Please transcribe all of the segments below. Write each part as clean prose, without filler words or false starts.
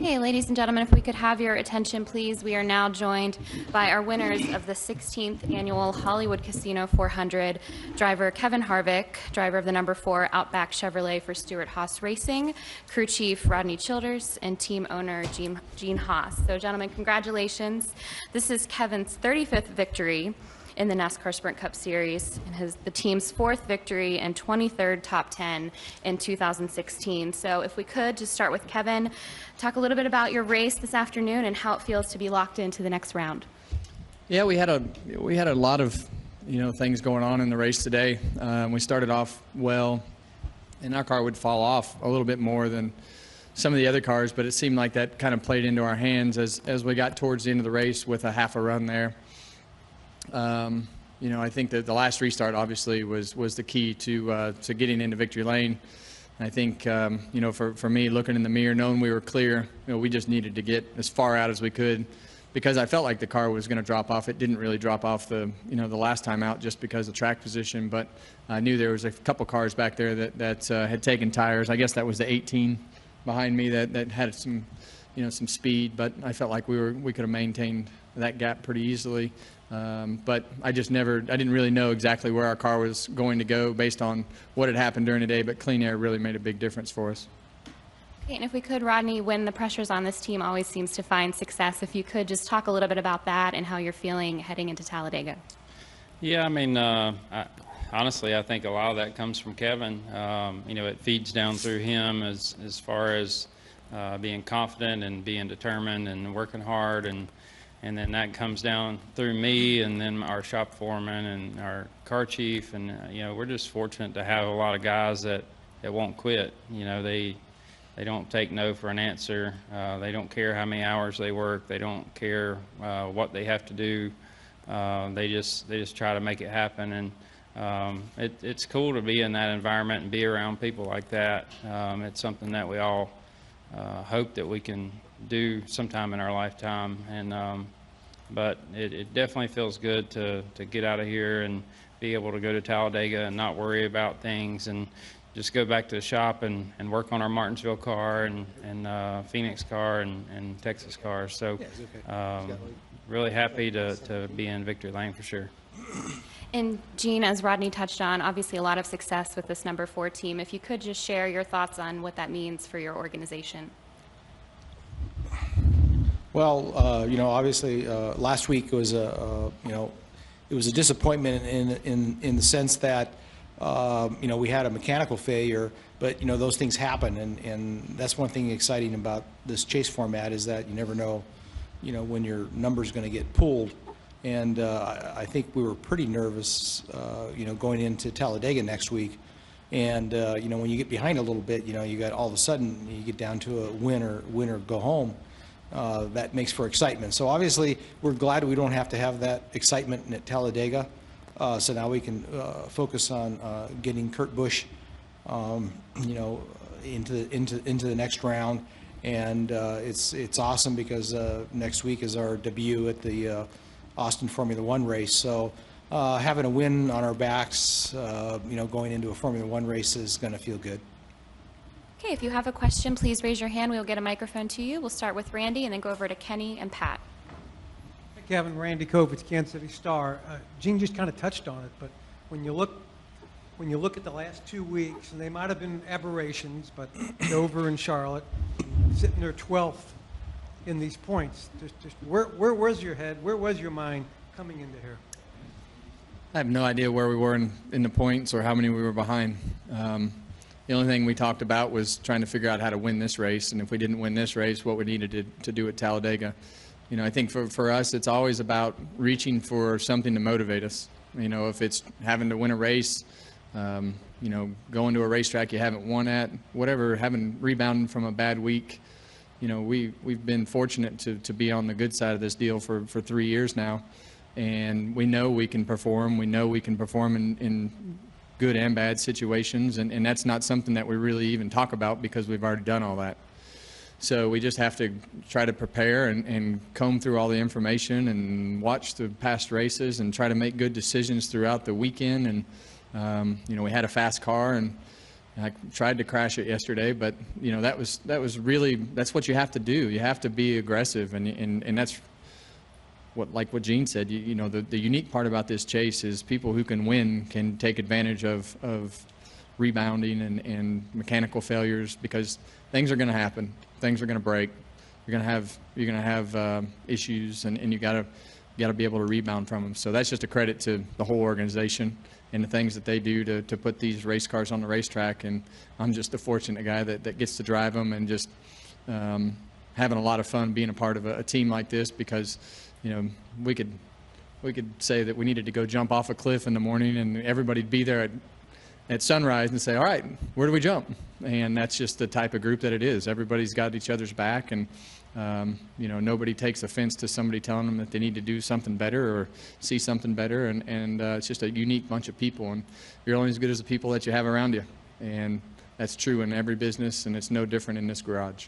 Okay, ladies and gentlemen, if we could have your attention, please. We are now joined by our winners of the 16th Annual Hollywood Casino 400, driver Kevin Harvick, driver of the number 4 Outback Chevrolet for Stewart Haas Racing, crew chief Rodney Childers, and team owner Gene Haas. So, gentlemen, congratulations. This is Kevin's 35th victory in the NASCAR Sprint Cup Series, and the team's 4th victory and 23rd top 10 in 2016. So if we could just start with Kevin, talk a little bit about your race this afternoon and how it feels to be locked into the next round. Yeah, we had a lot of things going on in the race today. We started off well, and our car would fall off a little bit more than some of the other cars, but it seemed like that kind of played into our hands as we got towards the end of the race with a half a run there. I think that the last restart obviously was the key to getting into victory lane. I think, for me, looking in the mirror, knowing we were clear, we just needed to get as far out as we could because I felt like the car was going to drop off. It didn't really drop off the last time out just because of track position, but I knew there was a couple cars back there that had taken tires. I guess that was the 18 behind me that had some speed, but I felt like we could have maintained that gap pretty easily. But I didn't really know exactly where our car was going to go based on what had happened during the day, but clean air really made a big difference for us. Okay, and if we could, Rodney, when the pressure's on this team always seems to find success. If you could just talk a little bit about that and how you're feeling heading into Talladega. Yeah, I mean, honestly, I think a lot of that comes from Kevin. It feeds down through him as far as being confident and being determined and working hard, and then that comes down through me and then our shop foreman and our car chief, and we're just fortunate to have a lot of guys that won't quit. They don't take no for an answer. They don't care how many hours they work. They don't care what they have to do. They just try to make it happen, and it's cool to be in that environment and be around people like that. It's something that we all hope that we can do sometime in our lifetime, and but it definitely feels good to get out of here and be able to go to Talladega and not worry about things and just go back to the shop and work on our Martinsville car and Phoenix car and Texas cars. So really happy to be in victory lane for sure. And Gene, as Rodney touched on, obviously a lot of success with this number 4 team. If you could just share your thoughts on what that means for your organization. Well, obviously last week was it was a disappointment in the sense that we had a mechanical failure, but those things happen, and that's one thing exciting about this chase format is that you never know, when your number's going to get pulled. And I think we were pretty nervous, going into Talladega next week. And when you get behind a little bit, you got all of a sudden you get down to a win or go home. That makes for excitement. So obviously we're glad we don't have to have that excitement at Talladega. So now we can focus on getting Kurt Busch, into the next round. And it's awesome because next week is our debut at the Austin Formula One race. So having a win on our backs, going into a Formula One race is going to feel good. Okay, if you have a question, please raise your hand. We'll get a microphone to you. We'll start with Randy and then go over to Kenny and Pat. Hey, Kevin, Randy Kovitz, Kansas City Star. Gene just kind of touched on it, but when you look at the last 2 weeks, and they might have been aberrations, but Dover and Charlotte sitting there 12th in these points. Just where was your head? Where was your mind coming into here? I have no idea where we were in the points or how many we were behind. The only thing we talked about was trying to figure out how to win this race, and if we didn't win this race, what we needed to do at Talladega. I think for us, it's always about reaching for something to motivate us. If it's having to win a race, going to a racetrack you haven't won at, whatever, having rebounded from a bad week. We've been fortunate to be on the good side of this deal for 3 years now, and we know we can perform. We know we can perform in good and bad situations, and that's not something that we really even talk about because we've already done all that. So we just have to try to prepare and comb through all the information and watch the past races and try to make good decisions throughout the weekend. And we had a fast car, and I tried to crash it yesterday, but you know that was really, that's what you have to do. You have to be aggressive, and that's what Gene said. You know, the unique part about this chase is people who can win can take advantage of rebounding and mechanical failures, because things are going to happen. Things are going to break. You're going to have issues, and you got to be able to rebound from them. So that's just a credit to the whole organization and the things that they do to put these race cars on the racetrack. And I'm just the fortunate guy that gets to drive them, and just having a lot of fun being a part of a team like this, because, you know, we could say that we needed to go jump off a cliff in the morning, and everybody'd be there at sunrise and say, all right, where do we jump? And that's just the type of group that it is. Everybody's got each other's back, and you know, nobody takes offense to somebody telling them that they need to do something better or see something better, and it's just a unique bunch of people, and you're only as good as the people that you have around you, and that's true in every business, and it's no different in this garage.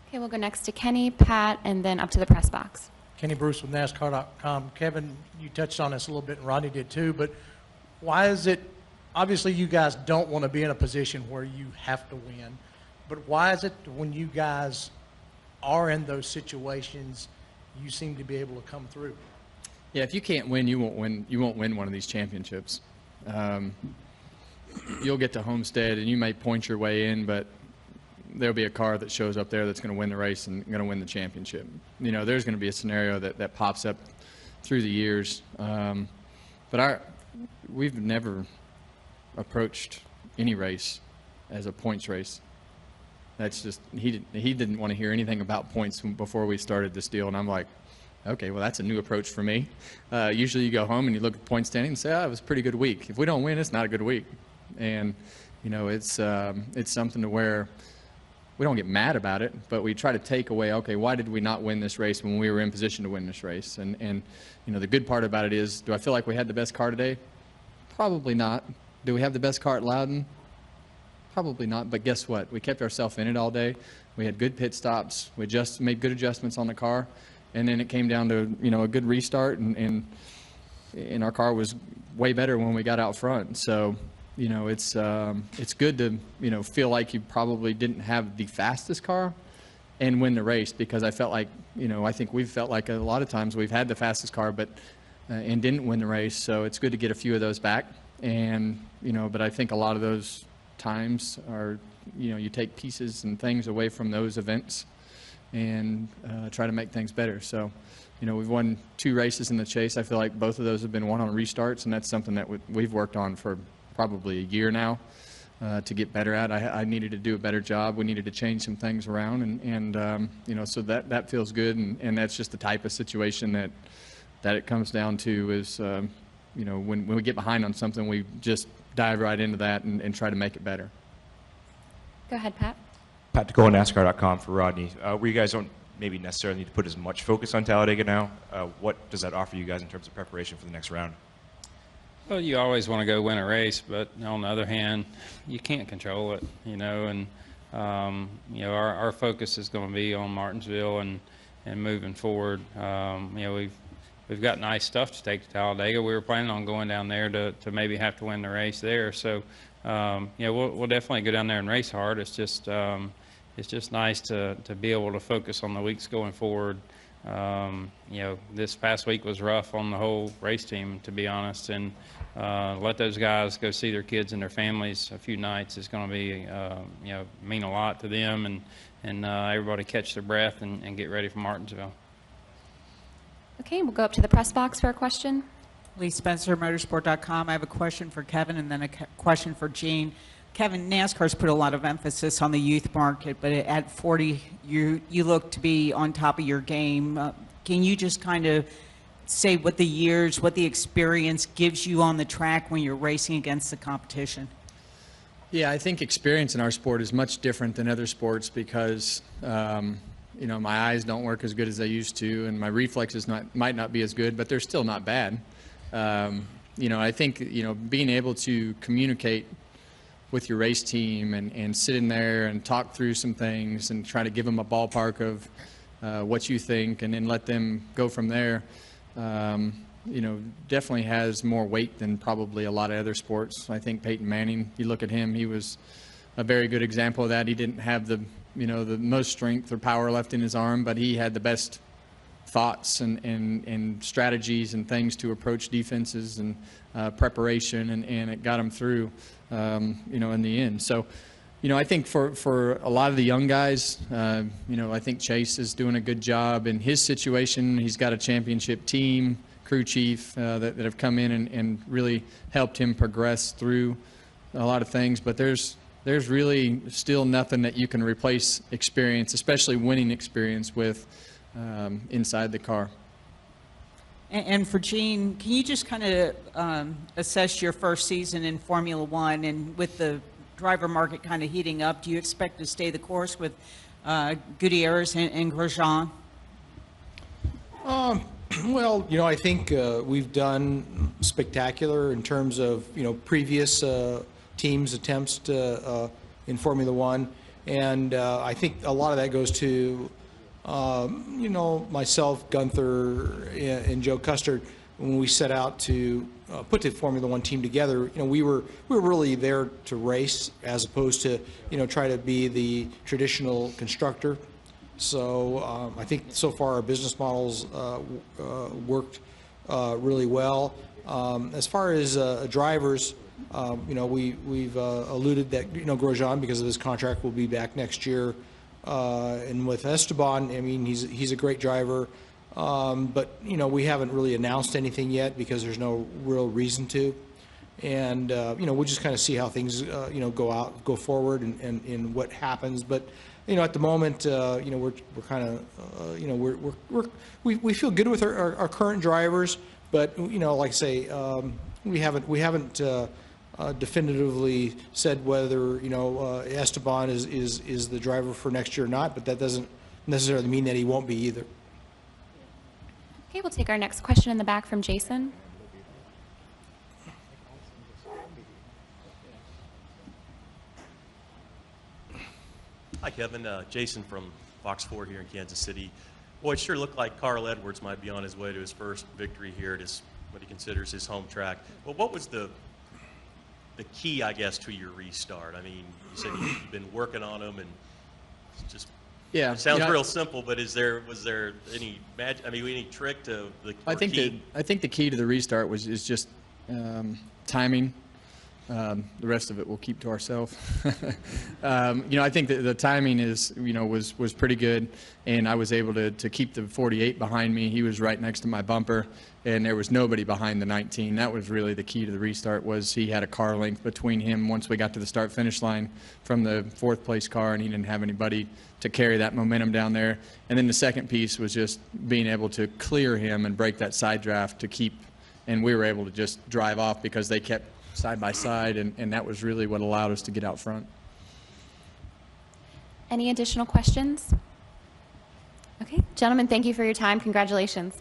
Okay, we'll go next to Kenny, Pat, and then up to the press box. Kenny Bruce with NASCAR.com. Kevin, you touched on this a little bit, and Rodney did too, but why is it, obviously you guys don't want to be in a position where you have to win, but why is it when you guys are in those situations, you seem to be able to come through? Yeah, if you can't win, you won't win. You won't win one of these championships. You'll get to Homestead, and you might point your way in, but there'll be a car that shows up there that's going to win the race and going to win the championship. You know, there's going to be a scenario that pops up through the years. But we've never approached any race as a points race. That's just, he didn't want to hear anything about points before we started this deal, and I'm like, okay, well, that's a new approach for me. Usually you go home and you look at the point standing and say, oh, it was a pretty good week. If we don't win, it's not a good week. And, you know, it's something to where we don't get mad about it, but we try to take away, okay, why did we not win this race when we were in position to win this race? And you know, the good part about it is, do I feel like we had the best car today? Probably not. Do we have the best car at Loudon? Probably not, but guess what? We kept ourselves in it all day. We had good pit stops. We just made good adjustments on the car, and then it came down to, you know, a good restart, and our car was way better when we got out front. So, you know, it's good to, you know, feel like you probably didn't have the fastest car and win the race, because I felt like, you know, I think we've felt like a lot of times we've had the fastest car but and didn't win the race. So it's good to get a few of those back, and, you know, but I think a lot of those times are, you know, you take pieces and things away from those events and try to make things better. So, you know, we've won 2 races in the chase. I feel like both of those have been won on restarts, and that's something that we've worked on for probably a year now to get better at. I needed to do a better job. We needed to change some things around, and you know, so that feels good, and that's just the type of situation that it comes down to is, you know, when we get behind on something, we just dive right into that and try to make it better. Go ahead, Pat. Pat to go on NASCAR.com for Rodney. Where you guys don't maybe necessarily need to put as much focus on Talladega now, what does that offer you guys in terms of preparation for the next round? Well, you always want to go win a race, but on the other hand, you can't control it, you know, and you know, our focus is going to be on Martinsville and moving forward. You know, we've got nice stuff to take to Talladega. We were planning on going down there to maybe have to win the race there. So, you know, we'll definitely go down there and race hard. It's just nice to be able to focus on the weeks going forward. You know, this past week was rough on the whole race team, to be honest, and let those guys go see their kids and their families a few nights is going to be, you know, mean a lot to them, and everybody catch their breath and get ready for Martinsville. Okay, we'll go up to the press box for a question. Lee Spencer, Motorsport.com. I have a question for Kevin and then a question for Gene. Kevin, NASCAR's put a lot of emphasis on the youth market, but at 40, you look to be on top of your game. Can you just kind of say what the years, what the experience gives you on the track when you're racing against the competition? Yeah, I think experience in our sport is much different than other sports because, you know, my eyes don't work as good as they used to, and my reflexes might not be as good, but they're still not bad. You know, I think, you know, being able to communicate with your race team and sit in there and talk through some things and try to give them a ballpark of what you think and then let them go from there, you know, definitely has more weight than probably a lot of other sports. I think Peyton Manning, you look at him, he was a very good example of that. He didn't have the the most strength or power left in his arm, but he had the best thoughts and strategies and things to approach defenses and preparation, and it got him through, in the end. So, I think for a lot of the young guys, I think Chase is doing a good job in his situation. He's got a championship team, crew chief that have come in and really helped him progress through a lot of things. But there's really still nothing that you can replace experience, especially winning experience, with inside the car. And for Gene, can you just kind of assess your first season in Formula One, and with the driver market kind of heating up, do you expect to stay the course with Gutierrez and Grosjean? Well, I think we've done spectacular in terms of, previous teams' attempts to, in Formula One. And I think a lot of that goes to, myself, Gunther, and Joe Custard. When we set out to put the Formula One team together, we were really there to race, as opposed to, try to be the traditional constructor. So I think so far our business models worked really well. As far as drivers, we've alluded that Grosjean, because of his contract, will be back next year, and with Esteban, I mean, he's a great driver, but we haven't really announced anything yet because there's no real reason to, and we'll just kind of see how things go forward and what happens. But at the moment, we're kind of, we feel good with our current drivers, but like I say, we haven't definitively said whether Esteban is the driver for next year or not. But that doesn't necessarily mean that he won't be either. Okay, we'll take our next question in the back from Jason. Hi, Kevin. Jason from Fox 4 here in Kansas City. Boy, it sure looked like Carl Edwards might be on his way to his first victory here at what he considers his home track. Well, what was the key, I guess, to your restart? I mean, you said you've been working on them, and it's just it sounds real simple. But was there any magic? I mean, any trick to the? I think the key to the restart is just timing. The rest of it we'll keep to ourselves. I think that the timing was pretty good, and I was able to keep the 48 behind me. He was right next to my bumper, and there was nobody behind the 19. That was really the key to the restart. Was he had a car length between him once we got to the start-finish line from the fourth place car, and he didn't have anybody to carry that momentum down there. And then the second piece was just being able to clear him and break that side draft to keep, and we were able to just drive off because they kept side by side, and that was really what allowed us to get out front. Any additional questions? Okay, gentlemen, thank you for your time. Congratulations.